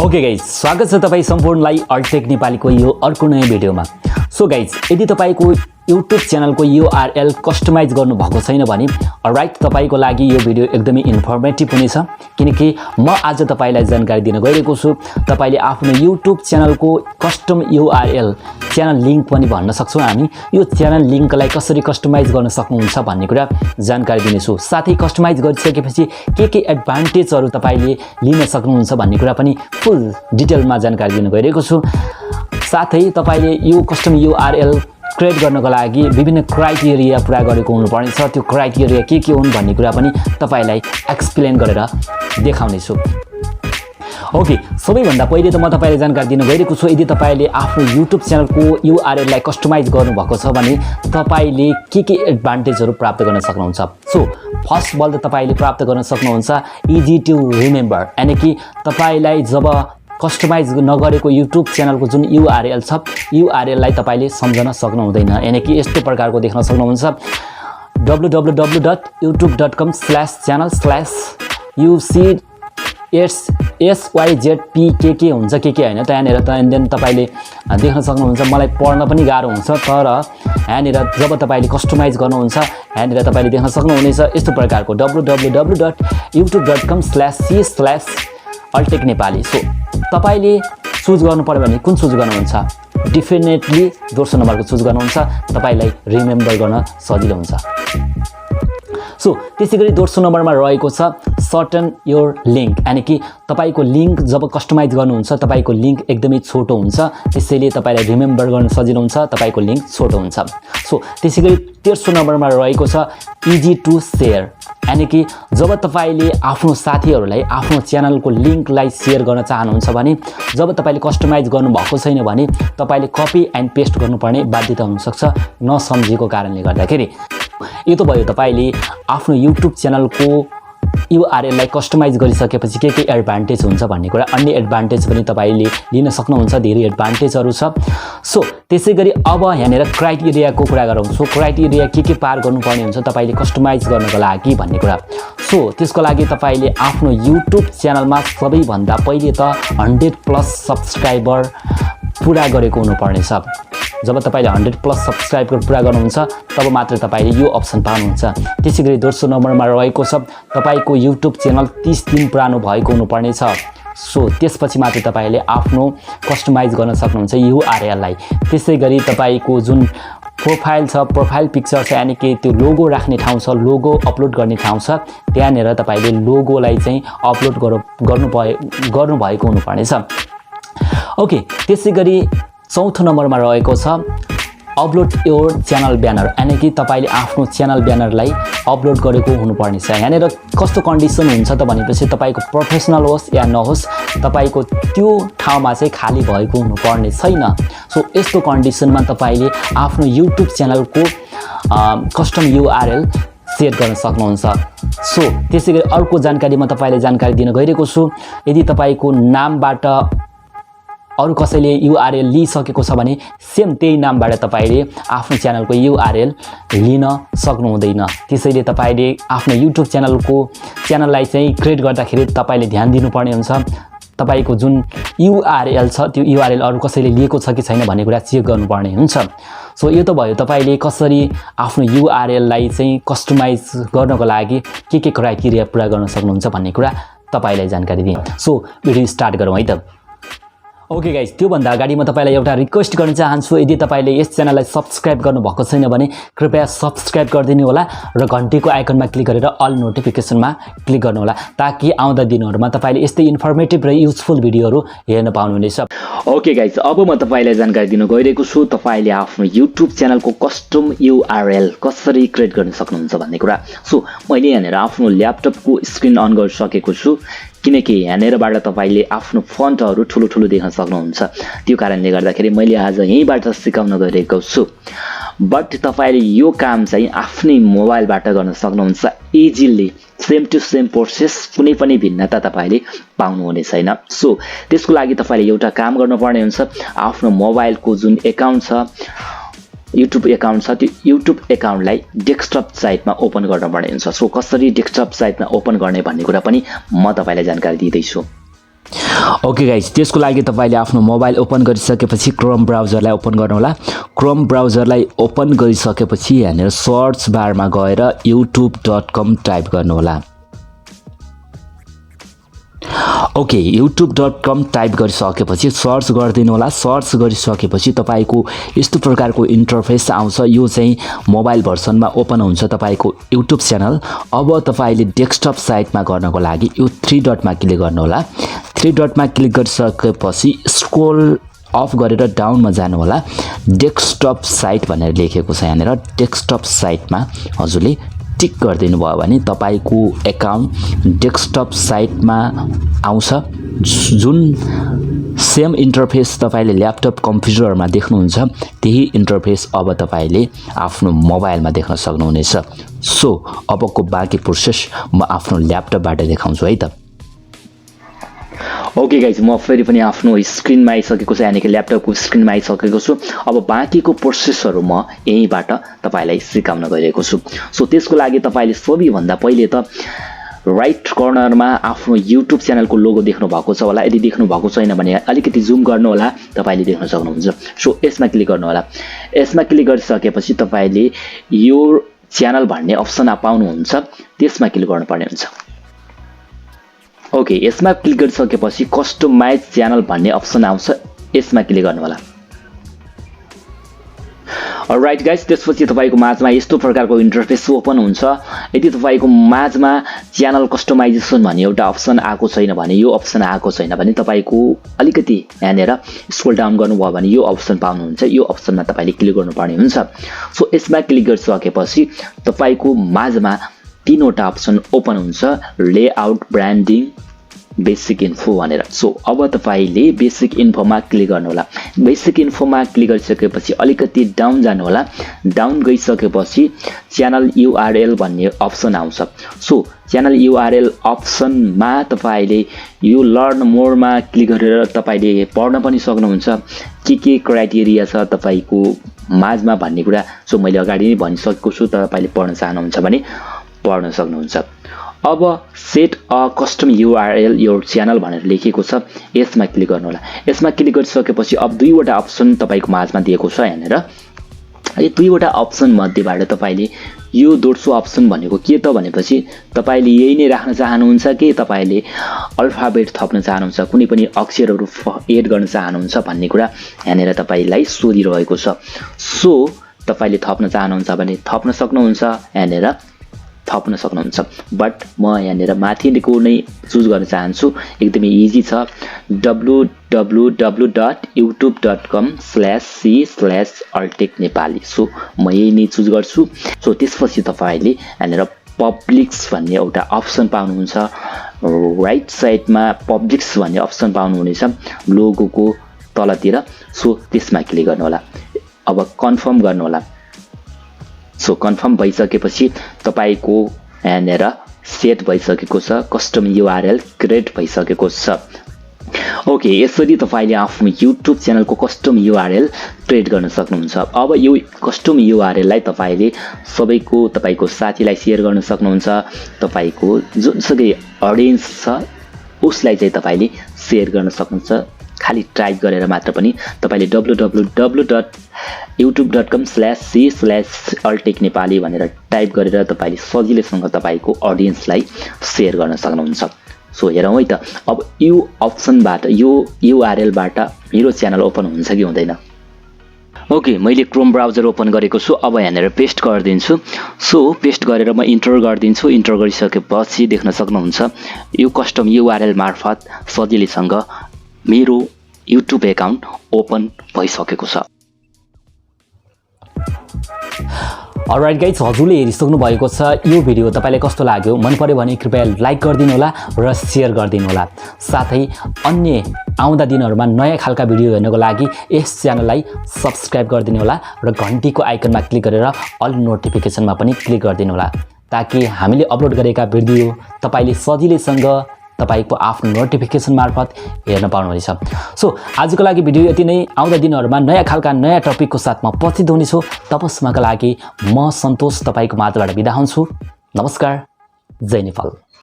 Okay guys, स्वागत छ तपाईं सम्पूर्णलाई अल्टेक नेपालीको यो अर्को नयाँ भिडियोमा। सो गाइज, यदि तपाईको YouTube च्यानलको URL कस्टमाइज गर्नु भएको छैन भने अलराइट, तपाईको लागि यो भिडियो एकदमै इन्फर्मेटिभ हुनेछ, किनकि म आज तपाईलाई जानकारी दिन गइरहेको छु। तपाईले आफ्नो YouTube च्यानलको कस्टम URL च्यानल लिंक पनि भन्न सक्छौं हामी। यो च्यानल लिंकलाई कसरी कस्टमाइज गर्न सक्नुहुन्छ भन्ने कुरा जानकारी दिनेछु। साथै कस्टमाइज गरिसकेपछि के एडभान्टेजहरु तपाईले लिन सक्नुहुन्छ भन्ने कुरा पनि फुल डिटेलमा जानकारी दिन गइरहेको छु। साथै तपाईले यो कस्टम URL क्रिएट गर्नको लागि विभिन्न क्राइटेरिया पूरा गरेको हुनुपर्ने छ। त्यो क्राइटेरिया के हुन् भन्ने कुरा पनि तपाईलाई एक्सप्लेन गरेर देखाउने छु। ओके, सबैभन्दा पहिले त म तपाईलाई जानकारी दिन गइरहेको छु। यदि तपाईले आफ्नो YouTube च्यानलको URL लाई कस्टमाइज गर्नु भएको छ भने तपाईले के एडभान्टेजहरु प्राप्त गर्न सक्नुहुन्छ। सो फर्स्ट अफ अल त तपाईले प्राप्त गर्न सक्नुहुन्छ इजी टु रिमेम्बर, यानी कि तपाईलाई जब कस्टमाइज नगरेको YouTube च्यानलको जुन URL छ, URL लाई तपाईले सम्झन सक्नु हुँदैन। यानी कि यस्तो प्रकारको देख्न सक्नुहुन्छ www.youtube.com/channel/ucsyzpkk हुन्छ के हैन त यहाँनेर त। एन्ड देन तपाईले देख्न सक्नुहुन्छ, मलाई पढ्न पनि गाह्रो हुन्छ, तर यहाँनेर जब तपाईले कस्टमाइज गर्नुहुन्छ यहाँनेर तपाईले देख्न सक्नुहुनेछ यस्तो प्रकारको www.youtube.com/c/alltechnepali। सो तपाईले चुज गर्नु पर्यो भने कुन चुज गर्नुहुन्छ? डेफिनेटली दोस्रो नम्बरको चुज गर्नुहुन्छ, तपाईलाई रिमेम्बर गर्न सजिलो हुन्छ। सो त्यसैगरी दोस्रो नम्बरमा रहेको छ सर्टन योर लिंक, यानी कि तपाईको लिंक जब कस्टमाइज गर्नुहुन्छ तपाईको लिंक एकदमै छोटो हुन्छ, त्यसैले तपाईलाई रिमेम्बर गर्न सजिलो हुन्छ, तपाईको लिंक छोटो हुन्छ। सो त्यसैगरी तेस्रो नम्बरमा रहेको छ इजी टु शेयर, यानी कि जब तपाईले आफ्नो साथीहरुलाई आफ्नो च्यानलको लिंकलाई शेयर गर्न चाहनुहुन्छ भने जब तपाईले कस्टमाइज गर्नु भएको छैन भने तपाईले कपी एन्ड पेस्ट गर्नुपर्ने बाध्यता हुन सक्छ नसम्झेको कारणले गर्दाखेरि। यो त भयो तपाईले आफ्नो YouTube च्यानलको URL लाई कस्टमाइज गरिसकेपछि के एडभान्टेज हुन्छ भन्ने कुरा। अन्य एडभान्टेज पनि तपाईले लिन सक्नुहुन्छ, धेरै एडभान्टेजहरु छ। सो त्यसैगरी अब यहाँनेर क्राइटेरियाको कुरा गरौँ। सो क्राइटेरिया के पार गर्नुपर्ने हुन्छ तपाईले कस्टमाइज गर्नको लागि भन्ने कुरा। सो त्यसको लागि तपाईले आफ्नो YouTube च्यानलमा सबैभन्दा पहिले त 100+ सब्स्क्राइबर पूरा गरेको हुनुपर्ने छ। जब तपाईले 100+ सब्स्क्राइबर पूरा गर्नुहुन्छ तब मात्र तपाईले यो अप्सन पाउनुहुन्छ। त्यसैगरी दोस्रो नम्बरमा रहेको छ तपाईको YouTube च्यानल 30 दिन पुरानो भएको हुनुपर्ने छ। सो त्यसपछि मात्र तपाईले आफ्नो कस्टमाइज गर्न सक्नुहुन्छ URL लाई। त्यसैगरी तपाईको जुन प्रोफाइल छ, प्रोफाइल पिक्चर छ, यानी कि त्यो लोगो राख्ने ठाउँ छ, लोगो अपलोड गर्ने ठाउँ छ, त्यहाँनेर तपाईले लोगोलाई चाहिँ अपलोड गर्नु भएको हुनुपर्ने छ। ओके, त्यसैगरी चौथो नम्बरमा रहेको छ अपलोड योर च्यानल ब्यानर, यानी कि तपाईले आफ्नो च्यानल ब्यानरलाई अपलोड गरेको हुनुपर्ने छ। यहाँनेर कस्तो कन्डिसन हुन्छ त भनेपछि तपाईको प्रोफेसनल होस् या नहोस् तपाईको त्यो ठाउँमा चाहिँ खाली भएको हुनुपर्ने छैन। सो यस्तो कन्डिसनमा तपाईले आफ्नो YouTube च्यानलको कस्टम URL सेट गर्न सक्नुहुन्छ। सो त्यसैगरी अर्को जानकारी म तपाईलाई जानकारी दिन गइरहेको छु। यदि तपाईको नामबाट अरु कसैले URL लिइसकेको छ भने सेम त्यही नामबाट तपाईले आफ्नो च्यानलको URL लिन सक्नु हुँदैन। त्यसैले तपाईले आफ्नो YouTube च्यानललाई चाहिँ क्रिएट गर्दाखेरि तपाईले ध्यान दिनुपर्ने हुन्छ। तपाईको जुन URL छ त्यो URL अरु कसैले लिएको छ कि छैन भन्ने कुरा चेक गर्नुपर्ने हुन्छ। सो यो त भयो तपाईले कसरी आफ्नो URL लाई चाहिँ कस्टमाइज गर्नको लागि के क्राइटेरिया पूरा गर्न सक्नुहुन्छ भन्ने कुरा तपाईलाई जानकारी दिएँ। सो भिडियो स्टार्ट गरौँ है त। ओके गाइज, त्यो भन्दा अगाडि म तपाईलाई एउटा रिक्वेस्ट गर्न चाहन्छु। यदि तपाईले यस च्यानललाई सब्स्क्राइब गर्नु भएको छैन भने कृपया सब्स्क्राइब गरिदिनु होला र घण्टीको आइकनमा क्लिक गरेर अल नोटिफिकेसनमा क्लिक गर्नु होला, ताकि आउँदा दिनहरुमा तपाईले यस्तै इन्फर्मेटिभ र युजफुल भिडियोहरु हेर्न पाउनुहुनेछ। ओके गाइज, अब म तपाईलाई जानकारी दिन गइरहेको छु तपाईले आफ्नो YouTube च्यानलको कस्टम URL कसरी क्रिएट गर्न सक्नुहुन्छ भन्ने कुरा। सो मैले यहाँनेर आफ्नो ल्यापटपको स्क्रिन अन गरिसकेको छु, किनकि यहाँनेरबाट तपाईले आफ्नो फन्टहरु ठुलो देख्न सक्नुहुन्छ। त्यो कारणले गर्दाखेरि मैले आज यहीबाट सिकाउन गइरहेको छु। बट तपाईले यो काम चाहिँ आफ्नै मोबाइलबाट गर्न सक्नुहुन्छ easily. Same to same process, कुनै पनि भिन्नता तपाईले पाउनु हुने छैन। सो त्यसको लागि तपाईले एउटा काम गर्नुपर्ने हुन्छ। आफ्नो मोबाइलको जुन एकाउन्ट छ YouTube एकाउन्ट छ त्यो YouTube एकाउन्टलाई डेस्कटप साइटमा ओपन गर्नुपर्ने हुन्छ। सो कसरी डेस्कटप साइटमा ओपन गर्ने भन्ने कुरा पनि म तपाईलाई जानकारी दिँदै छु। ओके गाइस, त्यसको लागि तपाईले आफ्नो मोबाइल ओपन गरिसकेपछि क्रोम ब्राउजरलाई ओपन गर्नुहोला। क्रोम ब्राउजरलाई ओपन गरिसकेपछि यहाँनिर सर्च बारमा गएर youtube.com टाइप गर्नुहोला। ओके, youtube.com टाइप गरिसकेपछि सर्च गरिदिनु होला। सर्च गरिसकेपछि तपाईको यस्तो प्रकारको इन्टरफेस आउँछ। यो चाहिँ मोबाइल भर्सनमा ओपन हुन्छ तपाईको युट्युब च्यानल। अब तपाईले डेस्कटप साइटमा गर्नको लागि यो 3 डटमा क्लिक गर्नु होला। 3 डटमा क्लिक गरिसकेपछि स्क्रोल अफ गरेर डाउनमा जानु होला। डेस्कटप साइट भनेर लेखेको छ यहाँनिर। डेस्कटप साइटमा हजुरले टिक गरिदिनु भयो भने तपाईको एकाउन्ट डेस्कटप साइटमा आउँछ। जुन सेम इन्टरफेस तपाईले ल्यापटप कम्प्युटरमा देख्नुहुन्छ त्यही इन्टरफेस अब तपाईले आफ्नो मोबाइलमा देख्न सक्नुहुनेछ। सो अबको बाँकी प्रोसेस म आफ्नो ल्यापटपबाट देखाउँछु है त। ओके गाइज, म फेरि पनि आफ्नो स्क्रिनमा आइसकेको छु, यानि कि ल्यापटपको स्क्रिनमा आइसकेको छु। अब बाँकीको प्रोसेसहरू म यहीँबाट तपाईलाई सिकाउन गइरहेको छु। सो त्यसको लागि तपाईले सबैभन्दा पहिले त राइट कर्नरमा आफ्नो युट्युब च्यानलको लोगो देख्नु भएको छ होला। यदि देख्नु भएको छैन भने अलिकति जुम गर्नु होला, तपाईले देख्न सक्नुहुन्छ। सो यसमा क्लिक गर्नु होला। यसमा क्लिक गरिसकेपछि तपाईले यो च्यानल भन्ने अप्सन पाउनुहुन्छ, त्यसमा क्लिक गर्नुपर्ने हुन्छ। ओके, यसमा क्लिक गरिसकेपछि कस्टमाइज च्यानल भन्ने अप्सन आउँछ, यसमा क्लिक गर्नु होला। अलराइट गाइस, त्यसपछि तपाईको माझमा यस्तो प्रकारको इन्टरफेस ओपन हुन्छ। यदि तपाईको माझमा च्यानल कस्टमाइजेसन भन्ने एउटा अप्सन आएको छैन भने, यो अप्सन आएको छैन भने तपाईको अलिकति यहाँनिर स्क्रोल डाउन गर्नुभयो भने यो अप्सन पाउनुहुन्छ। यो अप्सनमा तपाईले क्लिक गर्नुपर्ने हुन्छ। सो यसमा क्लिक गरिसकेपछि तपाईको माझमा 3 वटा अप्सन ओपन हुन्छ, लेआउट, ब्रान्डिङ, बेसिक इन्फो भनेर। सो अब तपाईले बेसिक इन्फोमा क्लिक गर्नु होला। बेसिक इन्फोमा क्लिक गरिसकेपछि अलिकति डाउन जानु होला। डाउन गइसकेपछि च्यानल युआरएल भन्ने अप्सन आउँछ। सो च्यानल युआरएल अप्सनमा तपाईले यो लर्न मोरमा क्लिक गरेर तपाईले पढ्न पनि सक्नुहुन्छ के क्राइटेरिया छ तपाईको माझमा भन्ने कुरा। सो मैले अगाडि नै भनिसकेको छु, तपाईले पढ्न चाहनुहुन्छ भने पढ्न सक्नुहुन्छ। अब set a custom URL your channel भनेर लेखेको छ, यसमा क्लिक गर्नु होला। यसमा क्लिक गरिसकेपछि अब 2 वटा अप्सन तपाईको माझमा दिएको छ यहाँनिर। यो 2 वटा अप्सन मध्येबाट तपाईले यो दोस्रो अप्सन भनेको के त भनेपछि तपाईले यही नै राख्न चाहनुहुन्छ कि तपाईले अल्फाबेट थप्न चाहनुहुन्छ, कुनै पनि अक्षरहरू एड गर्न चाहनुहुन्छ भन्ने कुरा यहाँनिर तपाईलाई सोधिरहेको छ। सो तपाईले थप्न चाहनुहुन्छ भने थप्न सक्नुहुन्छ, यहाँनिर थप्न सक्नुहुन्छ। बट म यहाँनिर माथिको नै चुज गर्न चाहन्छु, एकदमै इजी छ, www.youtube.com/c/alltechnepali। सो म यही नै चुज गर्छु। सो त्यसपछि तपाईले यहाँनिर पब्लिक्स भन्ने एउटा अप्सन पाउनुहुन्छ। राइट साइडमा पब्लिक्स भन्ने अप्सन पाउनुहुनेछ लोगोको तलतिर। सो त्यसमा क्लिक गर्नु होला। अब कन्फर्म गर्नु होला। सो कन्फर्म भइसकेपछि तपाईको यहाँनिर सेट भइसकेको छ, कस्टम युआरएल क्रिएट भइसकेको छ। ओके, यसरी तपाईले आफ्नो युट्युब च्यानलको कस्टम युआरएल क्रिएट गर्न सक्नुहुन्छ। अब यो कस्टम युआरएललाई तपाईले सबैको तपाईको साथीलाई सेयर गर्न सक्नुहुन्छ। तपाईको जुनसुकै अडियन्स छ उसलाई चाहिँ तपाईले सेयर गर्न सक्नुहुन्छ। खाली टाइप गरेर मात्र पनि तपाईले www.youtube.com/c/alltechnepali भनेर टाइप गरेर तपाईले सजिलैसँग तपाईको अडियन्सलाई सेयर गर्न सक्नुहुन्छ। सो हेरौँ है त, अब यो अप्सनबाट यो युआरएलबाट मेरो च्यानल ओपन हुन्छ कि हुँदैन। ओके, मैले क्रोम ब्राउजर ओपन गरेको छु। अब यहाँनिर पेस्ट गरिदिन्छु। सो पेस्ट गरेर म इन्टर गरिदिन्छु। इन्टर गरिसकेपछि देख्न सक्नुहुन्छ यो कस्टम युआरएल मार्फत सजिलैसँग मेरो युट्युब एकाउन्ट ओपन भइसकेको छ। अलराइट गाइज, हजुरले हेरिसक्नु भएको छ। यो भिडियो तपाईलाई कस्तो लाग्यो? मन पर्यो भने कृपया लाइक गरिदिनु होला र शेयर गरिदिनु होला। साथै अन्य आउँदा दिनहरुमा नयाँ खालका भिडियो हेर्नको लागि यस च्यानललाई सब्स्क्राइब गरिदिनु होला र घण्टीको आइकनमा क्लिक गरेर अल नोटिफिकेसनमा पनि क्लिक गरिदिनु होला, ताकि हामीले अपलोड गरेका भिडियो तपाईले सजिलैसँग तपाईको आफ्नो नोटिफिकेसन मार्फत हेर्न पाउनुहुनेछ। सो आजको लागि भिडियो यति नै। आउँदा दिनहरुमा नयाँ खालका नयाँ टपिकको साथमा उपस्थित हुनेछु। तबसम्मका लागि म सन्तोष तपाईको माझबाट बिदा हुन्छु। नमस्कार, जय नेपाल।